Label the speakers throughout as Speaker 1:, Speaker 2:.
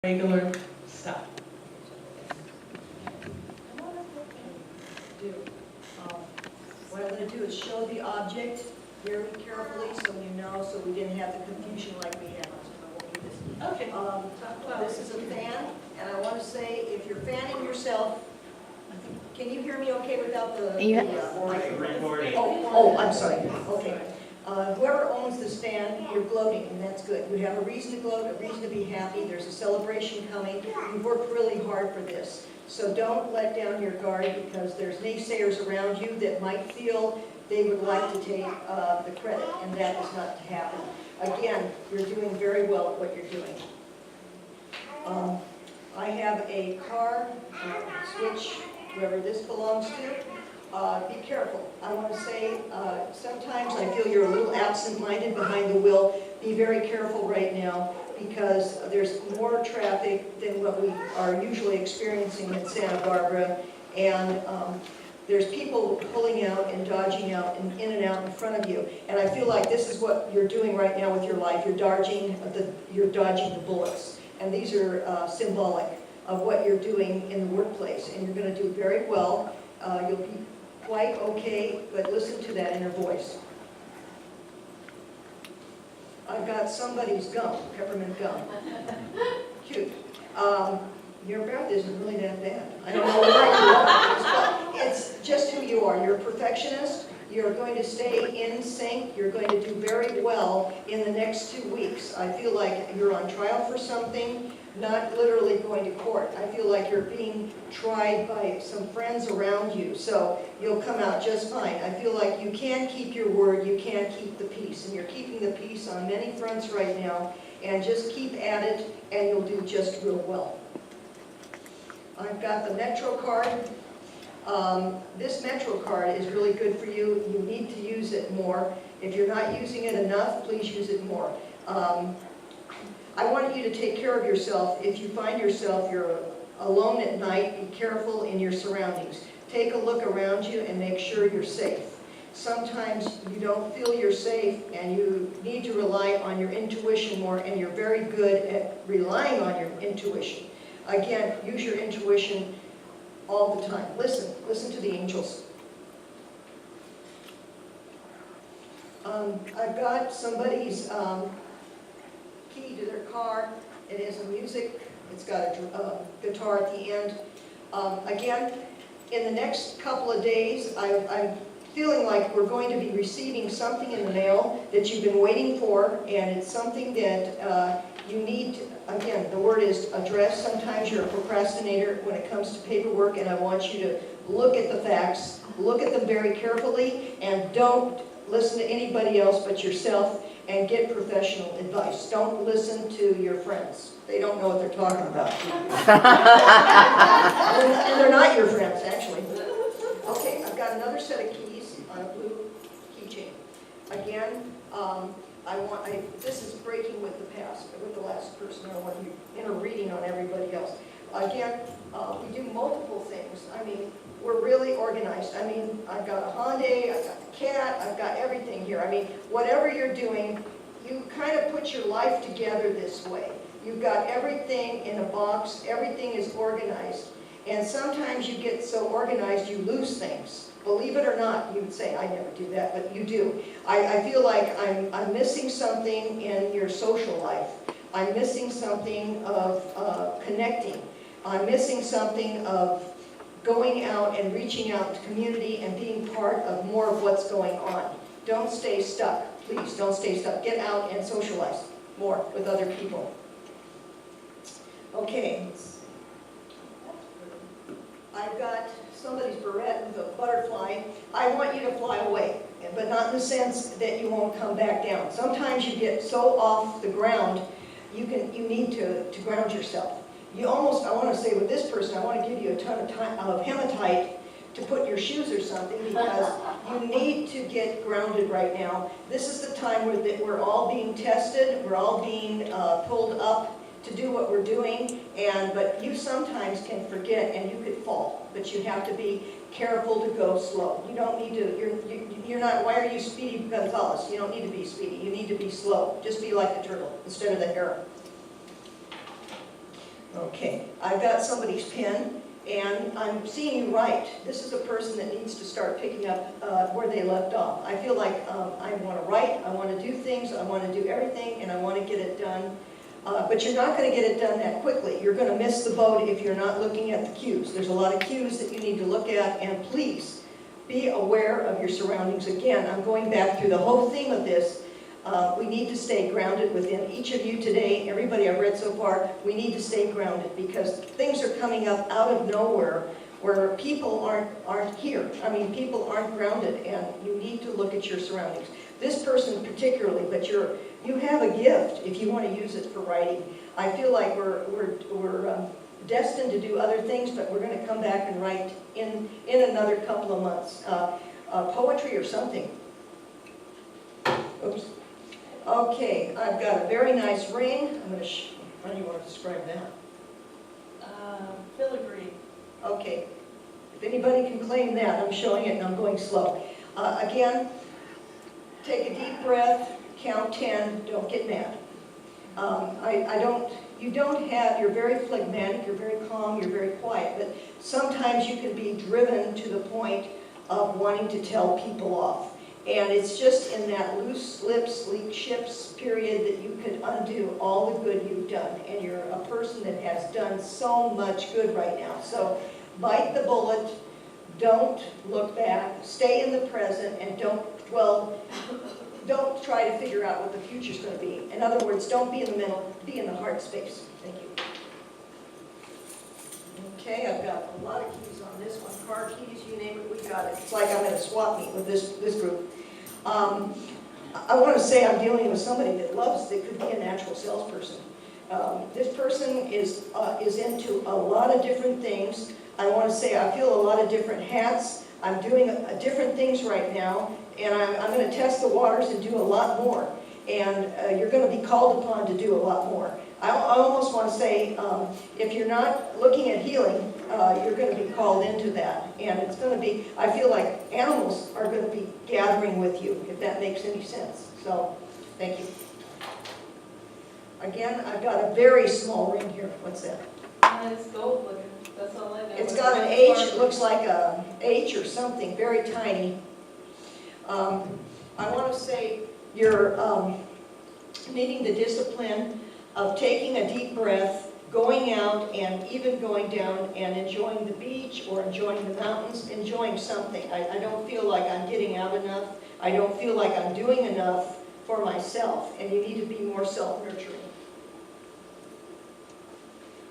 Speaker 1: regular stuff.
Speaker 2: What I'm going to do is show the object very carefully so you know, so we didn't have the confusion like we had.
Speaker 1: Okay.
Speaker 2: This is a fan, and I want to say, if you're fanning yourself, can you hear me okay without the microphone? Oh, I'm sorry. Okay. Whoever owns this fan, you're gloating, and that's good. You have a reason to gloat, a reason to be happy. There's a celebration coming. You've worked really hard for this. So don't let down your guard, because there's naysayers around you that might feel they would like to take the credit, and that is not to happen. Again, you're doing very well at what you're doing. I have a car switch, whoever this belongs to. Be careful. I want to say, sometimes I feel you're a little absent-minded behind the wheel. Be very careful right now, because there's more traffic than what we are usually experiencing in Santa Barbara, and there's people pulling out and dodging out and in and out in front of you. And I feel like this is what you're doing right now with your life. You're dodging the bullets, and these are symbolic of what you're doing in the workplace. And you're going to do very well. You'll be quite okay, but listen to that inner voice. I've got somebody's gum, peppermint gum. Cute. Your breath isn't really that bad. I don't know why you are, but it's just who you are. You're a perfectionist. You're going to stay in sync. You're going to do very well in the next 2 weeks. I feel like you're on trial for something, not literally going to court. I feel like you're being tried by some friends around you, so you'll come out just fine. I feel like you can keep your word, you can keep the peace, and you're keeping the peace on many fronts right now, and just keep at it, and you'll do just real well. I've got the Metro card. This Metro card is really good for you. You need to use it more. If you're not using it enough, please use it more. I want you to take care of yourself. If you find yourself you're alone at night, be careful in your surroundings. Take a look around you and make sure you're safe. Sometimes you don't feel you're safe, and you need to rely on your intuition more, and you're very good at relying on your intuition. Again, use your intuition all the time. Listen to the angels. I've got somebody's key to their car. It is a music. It's got a guitar at the end. Again, in the next couple of days, I'm feeling like we're going to be receiving something in the mail that you've been waiting for, and it's something that you need to, again, the word is address. Sometimes you're a procrastinator when it comes to paperwork, and I want you to look at the facts, look at them very carefully, and don't listen to anybody else but yourself, and get professional advice. Don't listen to your friends. They don't know what they're talking about. And they're not your friends, actually. Okay, I've got another set of keys on a blue keychain. Again, this is breaking with the past, with the last person. I don't want you reading on everybody else. Again, we do multiple things. I mean, we're really organized. I mean, I've got a Hyundai, I've got a cat, I've got everything here. I mean, whatever you're doing, you kind of put your life together this way. You've got everything in a box, everything is organized. And sometimes you get so organized you lose things. Believe it or not, you would say, I never do that, but you do. I feel like I'm missing something in your social life. I'm missing something of connecting. I'm missing something of going out and reaching out to community and being part of more of what's going on. Don't stay stuck. Please, don't stay stuck. Get out and socialize more with other people. Okay. I've got somebody's barrette with a butterfly. I want you to fly away, but not in the sense that you won't come back down. Sometimes you get so off the ground, you need to ground yourself. I want to say with this person, I want to give you a ton of hematite to put in your shoes or something, because you need to get grounded right now. This is the time where we're all being tested, we're all being pulled up to do what we're doing, but you sometimes can forget and you could fall, but you have to be careful to go slow. You don't need to, you're not, why are you Speedy Gonzales? You don't need to be speedy, you need to be slow. Just be like the turtle instead of the hare. Okay, I've got somebody's pen, and I'm seeing you write. This is a person that needs to start picking up where they left off. I feel like I want to write, I want to do things, I want to do everything, and I want to get it done. But you're not going to get it done that quickly. You're going to miss the boat if you're not looking at the cues. There's a lot of cues that you need to look at, and please be aware of your surroundings. Again, I'm going back through the whole theme of this. We need to stay grounded within each of you today. Everybody I've read so far, we need to stay grounded because things are coming up out of nowhere where people aren't here. I mean, people aren't grounded, and you need to look at your surroundings. This person particularly, but you have a gift if you want to use it for writing. I feel like we're destined to do other things, but we're going to come back and write in another couple of months. Poetry or something. Oops. Okay, I've got a very nice ring. I'm going to. How do you want to describe that?
Speaker 1: Filigree.
Speaker 2: Okay. If anybody can claim that, I'm showing it and I'm going slow. Again, take a deep breath. Count 10. Don't get mad. You're very phlegmatic, you're very calm, you're very quiet, but sometimes you can be driven to the point of wanting to tell people off. And it's just in that loose lips, leak ships period that you could undo all the good you've done. And you're a person that has done so much good right now. So bite the bullet, don't look back, stay in the present, and don't try to figure out what the future's going to be. In other words, don't be in the middle, be in the heart space. Thank you. Okay, I've got a lot of keys on this one. Car keys, you name it, we got it. It's like I'm at a swap meet with this group. I want to say I'm dealing with somebody that could be a natural salesperson. This person is into a lot of different things. I want to say I feel a lot of different hats. I'm doing different things right now, and I'm going to test the waters and do a lot more. And you're going to be called upon to do a lot more. I almost want to say, if you're not looking at healing, you're going to be called into that. And it's going to be, I feel like animals are going to be gathering with you, if that makes any sense. So, thank you. Again, I've got a very small ring here. What's that?
Speaker 1: It's gold looking. That's all I know.
Speaker 2: It's got an H. It looks like a H or something, very tiny. I want to say you're needing the discipline of taking a deep breath, going out and even going down and enjoying the beach or enjoying the mountains, enjoying something. I don't feel like I'm getting out enough. I don't feel like I'm doing enough for myself, and you need to be more self-nurturing.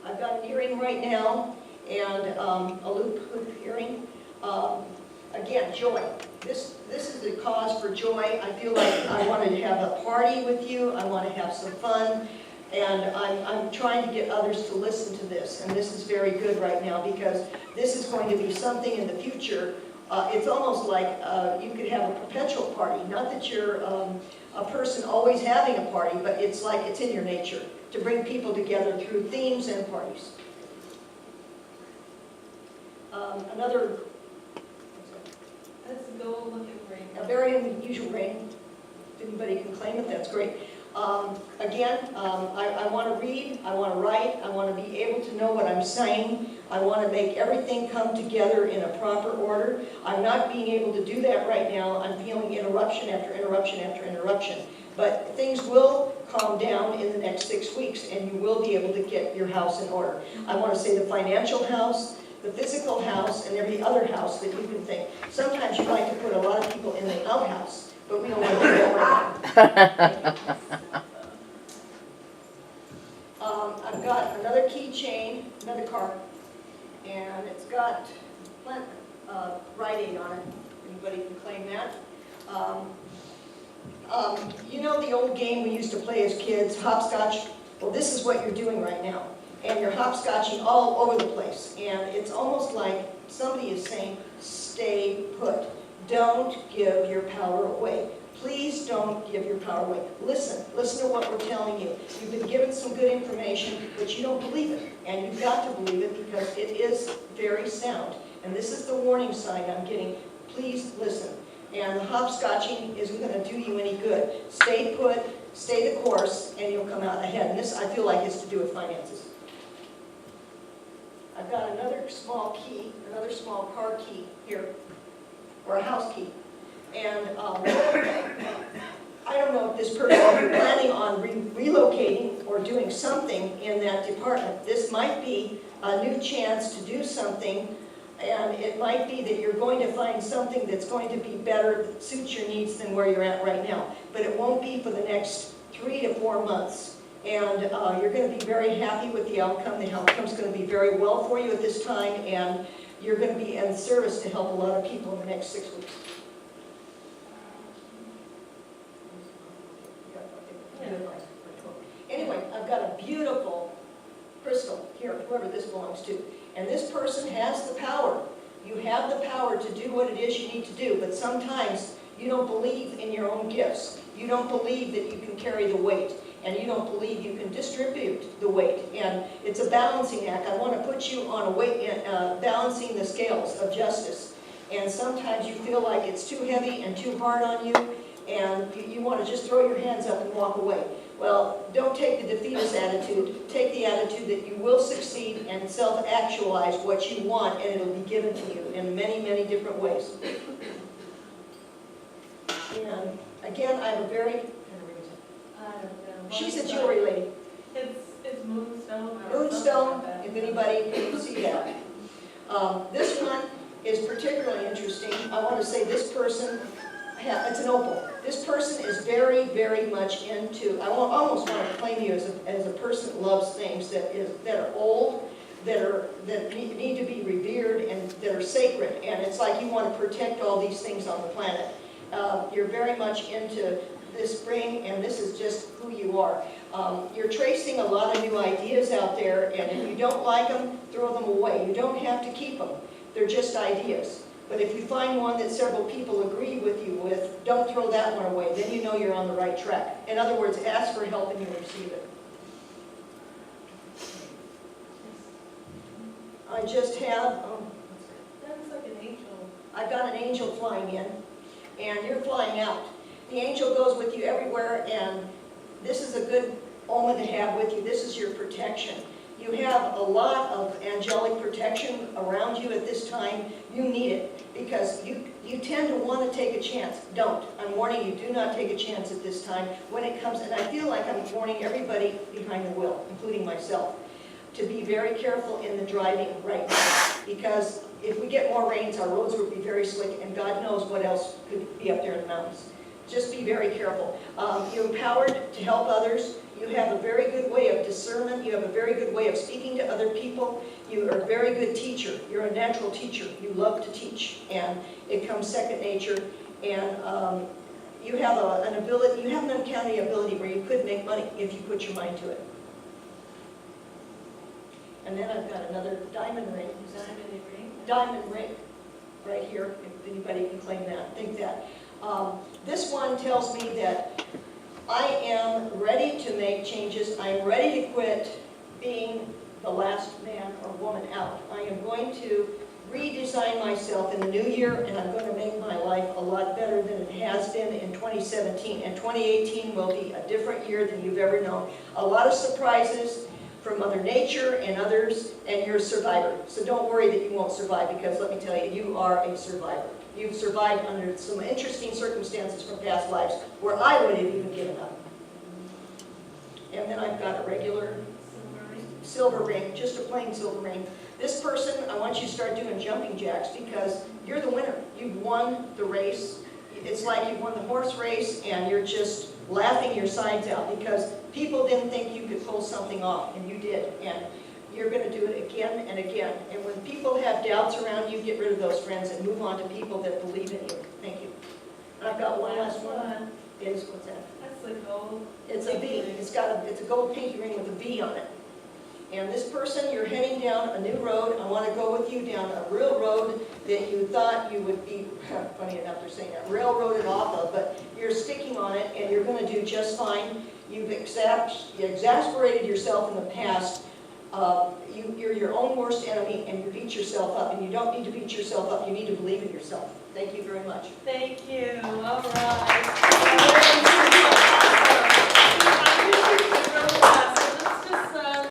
Speaker 2: I've got an earring right now and a loop earring. Again, joy. This is a cause for joy. I feel like I want to have a party with you. I want to have some fun. And I'm trying to get others to listen to this. And this is very good right now because this is going to be something in the future. It's almost like you could have a perpetual party. Not that you're a person always having a party, but it's like it's in your nature to bring people together through themes and parties. Another...
Speaker 1: That's a gold looking ring.
Speaker 2: A very unusual ring. If anybody can claim it, that's great. Again, I want to read, I want to write, I want to be able to know what I'm saying. I want to make everything come together in a proper order. I'm not being able to do that right now. I'm feeling interruption after interruption after interruption. But things will calm down in the next 6 weeks, and you will be able to get your house in order. I want to say the financial house, the physical house, and every other house that you can think. Sometimes you like to put a lot of people in the outhouse, but we don't want to do that right now. I've got another keychain, another card, and it's got Rite Aid on it. Anybody can claim that. You know the old game we used to play as kids, hopscotch? Well, this is what you're doing right now. And you're hopscotching all over the place. And it's almost like somebody is saying, stay put. Don't give your power away. Please don't give your power away. Listen to what we're telling you. You've been given some good information, but you don't believe it. And you've got to believe it because it is very sound. And this is the warning sign I'm getting. Please listen. And the hopscotching isn't going to do you any good. Stay put, stay the course, and you'll come out ahead. And this, I feel like, is to do with finances. I've got another small key, another small car key here, or a house key. And I don't know if this person is planning on relocating or doing something in that department. This might be a new chance to do something, and it might be that you're going to find something that's going to be better, that suits your needs than where you're at right now. But it won't be for the next 3 to 4 months. And you're going to be very happy with the outcome. The outcome's going to be very well for you at this time, and you're going to be in service to help a lot of people in the next 6 weeks. Anyway, I've got a beautiful crystal here, whoever this belongs to. And this person has the power. You have the power to do what it is you need to do, but sometimes you don't believe in your own gifts. You don't believe that you can carry the weight, and you don't believe you can distribute the weight. And it's a balancing act. I want to put you on a weight, balancing the scales of justice. And sometimes you feel like it's too heavy and too hard on you, and you want to just throw your hands up and walk away. Well, don't take the defeatist attitude. Take the attitude that you will succeed and self-actualize what you want, and it'll be given to you in many, many different ways. And again, I have a very...
Speaker 1: I don't know.
Speaker 2: She's a jewelry lady.
Speaker 1: It's moonstone.
Speaker 2: Moonstone, if anybody can see that. This one is particularly interesting. I want to say this person, it's an opal. This person is very, very much into, I almost want to claim you as a person that loves things that are old, that need to be revered, and that are sacred. And it's like you want to protect all these things on the planet. You're very much into this ring, and this is just who you are. You're tracing a lot of new ideas out there, and if you don't like them, throw them away. You don't have to keep them. They're just ideas. But if you find one that several people agree with you with, don't throw that one away. Then you know you're on the right track. In other words, ask for help and you'll receive it. I just have,
Speaker 1: That's like an angel.
Speaker 2: I've got an angel flying in, and you're flying out. The angel goes with you everywhere, and this is a good omen to have with you. This is your protection. You have a lot of angelic protection around you at this time. You need it because you tend to want to take a chance. Don't. I'm warning you, do not take a chance at this time when it comes, and I feel like I'm warning everybody behind the wheel, including myself, to be very careful in the driving right now, because if we get more rains, our roads would be very slick, and God knows what else could be up there in the mountains. Just be very careful. You're empowered to help others. You have a very good way of discernment. You have a very good way of speaking to other people. You are a very good teacher. You're a natural teacher. You love to teach, and it comes second nature. And you have an ability, you have an uncanny ability where you could make money if you put your mind to it. And then I've got another diamond ring.
Speaker 1: Diamond ring.
Speaker 2: Diamond ring, right here, if anybody can claim that, think that. This one tells me that I am ready to make changes. I am ready to quit being the last man or woman out. I am going to redesign myself in the new year, and I'm going to make my life a lot better than it has been in 2017. And 2018 will be a different year than you've ever known. A lot of surprises from Mother Nature and others, and you're a survivor. So don't worry that you won't survive, because let me tell you, you are a survivor. You've survived under some interesting circumstances from past lives where I would have even given up. And then I've got a regular silver ring, just a plain silver ring. This person, I want you to start doing jumping jacks, because you're the winner. You've won the race. It's like you won the horse race, and you're just laughing your sides out because people didn't think you could pull something off, and you did. And you're going to do it again and again. And when people have doubts around you, get rid of those friends and move on to people that believe in you. Thank you. And I've got one last one. What's that?
Speaker 1: That's the gold.
Speaker 2: It's a V. It's a gold pinky ring with a V on it. And this person, you're heading down a new road. I want to go with you down a real road that you thought you would be, funny enough they're saying that, railroaded off of, but you're sticking on it, and you're going to do just fine. You've exasperated yourself in the past. You're your own worst enemy, and you beat yourself up, and you don't need to beat yourself up. You need to believe in yourself. Thank you very much.
Speaker 1: Thank you. All right.